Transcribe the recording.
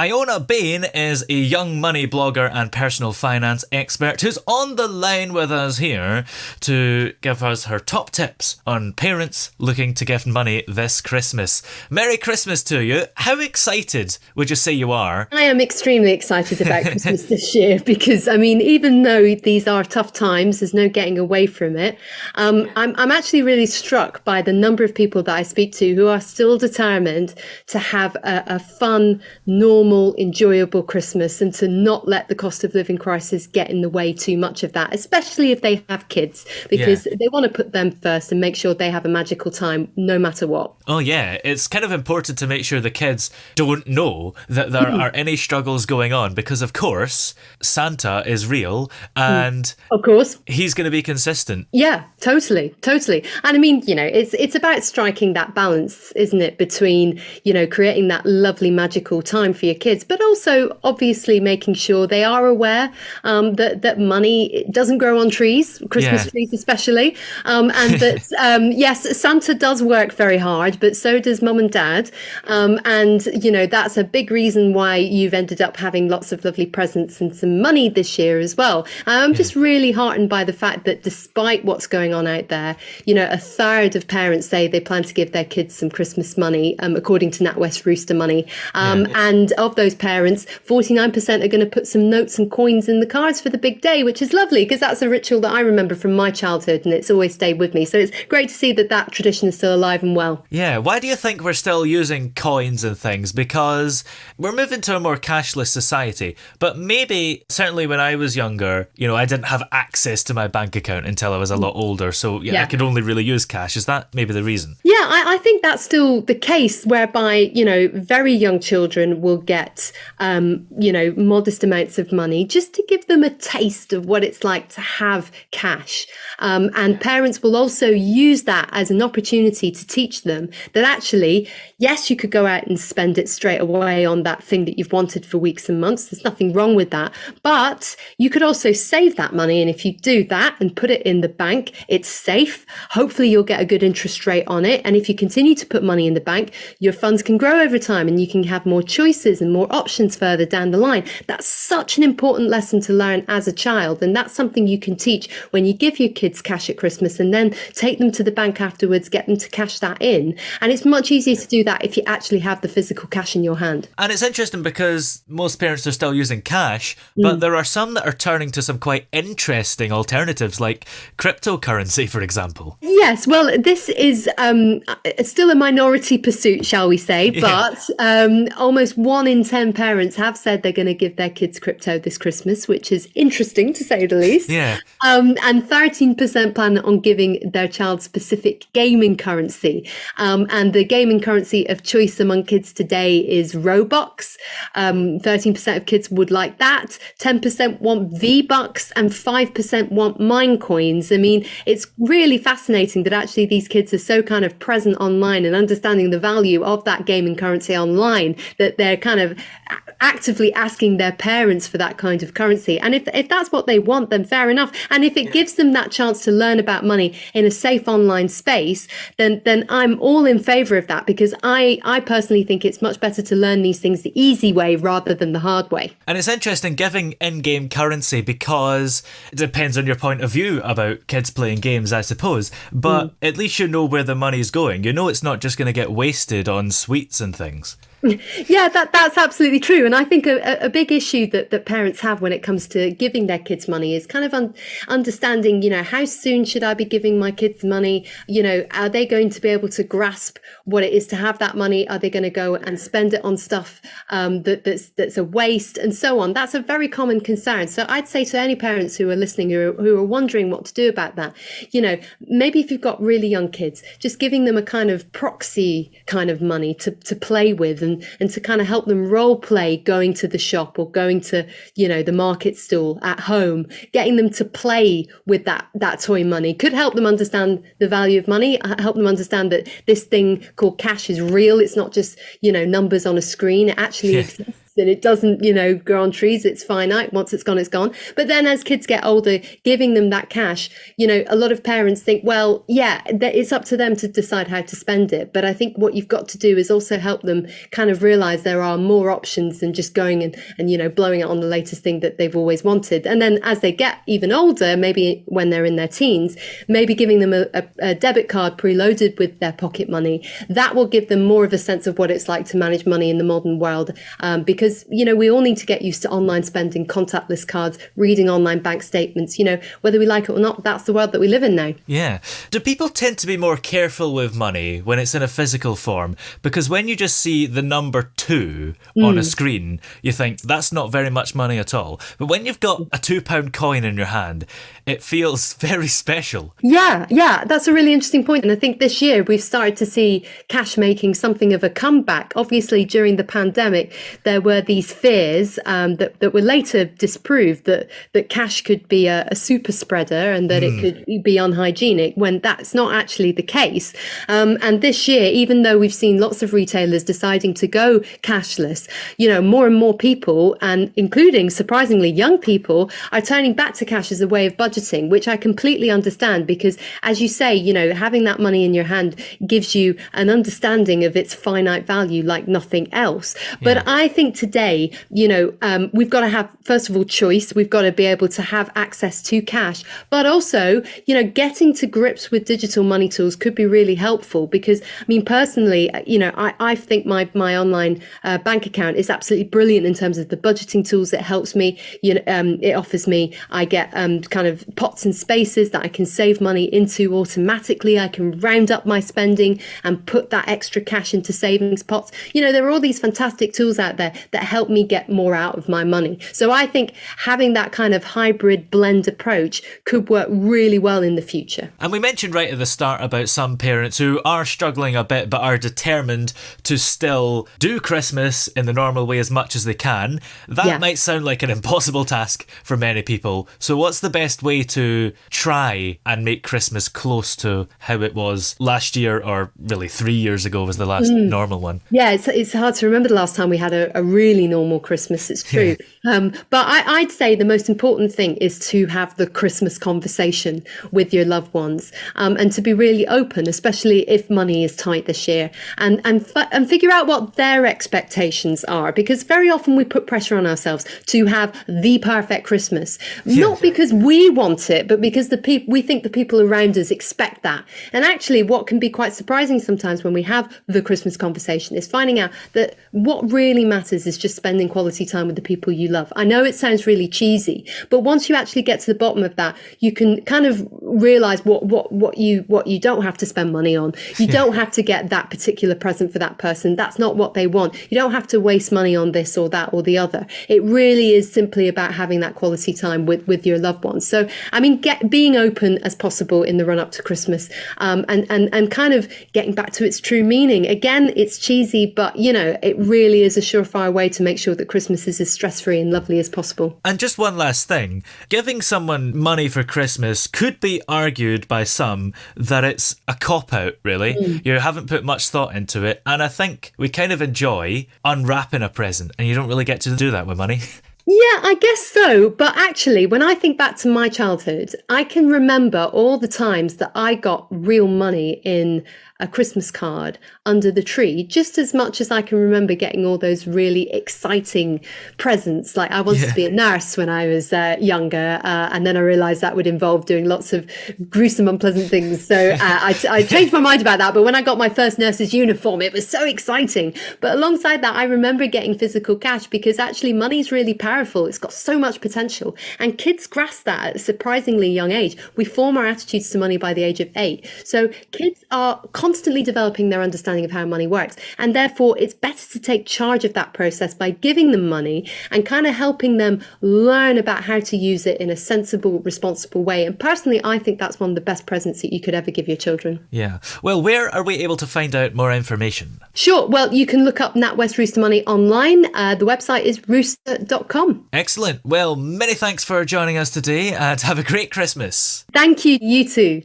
Iona Bain is a young money blogger and personal finance expert who's on the line with us here to give us her top tips on parents looking to gift money this Christmas. Merry Christmas to you. How excited would you say you are? I am extremely excited about Christmas this year because, I mean, even though these are tough times, there's no getting away from it. I'm actually really struck by the number of people that I speak to who are still determined to have a fun, normal, enjoyable Christmas and to not let the cost of living crisis get in the way too much of that, especially if they have kids, because they want to put them first and make sure they have a magical time no matter what. Oh yeah, it's kind of important to make sure the kids don't know that there are any struggles going on because, of course, Santa is real and of course he's going to be consistent. Yeah, totally. And I mean, you know, it's about striking that balance, isn't it, between, you know, creating that lovely magical time for your kids, but also obviously making sure they are aware that money doesn't grow on trees, Christmas trees especially, and that yes, Santa does work very hard, but so does mum and dad, and you know, that's a big reason why you've ended up having lots of lovely presents and some money this year as well. I'm just really heartened by the fact that despite what's going on out there, you know, a third of parents say they plan to give their kids some Christmas money, according to NatWest Rooster Money, and of those parents, 49% are going to put some notes and coins in the cards for the big day, which is lovely because that's a ritual that I remember from my childhood and it's always stayed with me. So it's great to see that that tradition is still alive and well. Yeah, why do you think we're still using coins and things? Because we're moving to a more cashless society, but maybe, certainly when I was younger, you know, I didn't have access to my bank account until I was a lot older, so I could only really use cash. Is that maybe the reason? Yeah, I think that's still the case, whereby, you know, very young children will get, you know, modest amounts of money just to give them a taste of what it's like to have cash. And parents will also use that as an opportunity to teach them that actually, yes, you could go out and spend it straight away on that thing that you've wanted for weeks and months. There's nothing wrong with that. But you could also save that money. And if you do that and put it in the bank, it's safe. Hopefully you'll get a good interest rate on it. And if you continue to put money in the bank, your funds can grow over time and you can have more choices and more options further down the line. That's such an important lesson to learn as a child. And that's something you can teach when you give your kids cash at Christmas and then take them to the bank afterwards, get them to cash that in. And it's much easier to do that if you actually have the physical cash in your hand. And it's interesting because most parents are still using cash, but there are some that are turning to some quite interesting alternatives like cryptocurrency, for example. Yes, well, this is still a minority pursuit, shall we say, but almost 1 in 10 parents have said they're going to give their kids crypto this Christmas, which is interesting to say the least. And 13% plan on giving their child specific gaming currency. And the gaming currency of choice among kids today is Robux. 13% of kids would like that. 10% want V-Bucks and 5% want Minecoins. I mean, it's really fascinating that actually these kids are so kind of present online and understanding the value of that gaming currency online that they're kind of actively asking their parents for that kind of currency. And if that's what they want, then fair enough. And if it gives them that chance to learn about money in a safe online space, then I'm all in favor of that, because I personally think it's much better to learn these things the easy way rather than the hard way. And it's interesting giving in-game currency because it depends on your point of view about kids playing games, I suppose. But at least you know where the money's going. You know it's not just going to get wasted on sweets and things. Yeah, that's absolutely true. And I think a big issue that parents have when it comes to giving their kids money is kind of understanding, you know, how soon should I be giving my kids money? You know, are they going to be able to grasp what it is to have that money? Are they going to go and spend it on stuff that's a waste and so on? That's a very common concern. So I'd say to any parents who are listening who are wondering what to do about that, you know, maybe if you've got really young kids, just giving them a kind of proxy kind of money to play with and to kind of help them role play going to the shop or going to, you know, the market stall at home, getting them to play with that toy money could help them understand the value of money, help them understand that this thing called cash is real. It's not just, you know, numbers on a screen. It actually exists. and it doesn't, grow on trees. It's finite. Once it's gone, it's gone. But then as kids get older, giving them that cash, a lot of parents think, well, yeah, it's up to them to decide how to spend it. But I think what you've got to do is also help them kind of realize there are more options than just going and blowing it on the latest thing that they've always wanted. And then as they get even older, maybe when they're in their teens, maybe giving them a debit card preloaded with their pocket money, that will give them more of a sense of what it's like to manage money in the modern world. Because, we all need to get used to online spending, contactless cards, reading online bank statements, whether we like it or not, that's the world that we live in now. Yeah. Do people tend to be more careful with money when it's in a physical form? Because when you just see the number 2 on a screen, you think that's not very much money at all. But when you've got a £2 coin in your hand, it feels very special. Yeah, that's a really interesting point. And I think this year we've started to see cash making something of a comeback. Obviously, during the pandemic, there were these fears that were later disproved that cash could be a super spreader and that it could be unhygienic, when that's not actually the case. And this year, even though we've seen lots of retailers deciding to go cashless, more and more people, and including surprisingly young people, are turning back to cash as a way of budgeting, which I completely understand, because as you say, having that money in your hand gives you an understanding of its finite value like nothing else. But I think today, we've got to have, first of all, choice. We've got to be able to have access to cash, but also, getting to grips with digital money tools could be really helpful, because personally, I think my online bank account is absolutely brilliant in terms of the budgeting tools. It helps me, it offers me, I get kind of pots and spaces that I can save money into automatically. I can round up my spending and put that extra cash into savings pots. There are all these fantastic tools out there that help me get more out of my money. So I think having that kind of hybrid blend approach could work really well in the future. And we mentioned right at the start about some parents who are struggling a bit but are determined to still do Christmas in the normal way as much as they can. That might sound like an impossible task for many people. So what's the best way to try and make Christmas close to how it was last year, or really 3 years ago was the last normal one? Yeah, it's hard to remember the last time we had a really normal Christmas, it's true. But I'd say the most important thing is to have the Christmas conversation with your loved ones, and to be really open, especially if money is tight this year, and figure out what their expectations are, because very often we put pressure on ourselves to have the perfect Christmas, not because we want it, but because we think the people around us expect that. And actually, what can be quite surprising sometimes when we have the Christmas conversation is finding out that what really matters is just spending quality time with the people you love. I know it sounds really cheesy, but once you actually get to the bottom of that, you can kind of realize what you don't have to spend money on. You don't have to get that particular present for that person. That's not what they want. You don't have to waste money on this or that or the other. It really is simply about having that quality time with your loved ones. So, being open as possible in the run up to Christmas, and kind of getting back to its true meaning. Again, it's cheesy, but it really is a surefire way to make sure that Christmas is as stress-free and lovely as possible. And just one last thing, giving someone money for Christmas could be argued by some that it's a cop-out, really. You haven't put much thought into it, and I think we kind of enjoy unwrapping a present, and you don't really get to do that with money. Yeah, I guess so. But actually, when I think back to my childhood, I can remember all the times that I got real money in a Christmas card under the tree, just as much as I can remember getting all those really exciting presents. Like I wanted to be a nurse when I was younger, and then I realized that would involve doing lots of gruesome, unpleasant things. So I changed my mind about that. But when I got my first nurse's uniform, it was so exciting. But alongside that, I remember getting physical cash, because actually money is really powerful. It's got so much potential. And kids grasp that at a surprisingly young age. We form our attitudes to money by the age of 8. So kids are constantly developing their understanding of how money works. And therefore, it's better to take charge of that process by giving them money and kind of helping them learn about how to use it in a sensible, responsible way. And personally, I think that's one of the best presents that you could ever give your children. Yeah. Well, where are we able to find out more information? Sure. Well, you can look up NatWest Rooster Money online. The website is rooster.com. Excellent. Well, many thanks for joining us today, and have a great Christmas. Thank you. You too.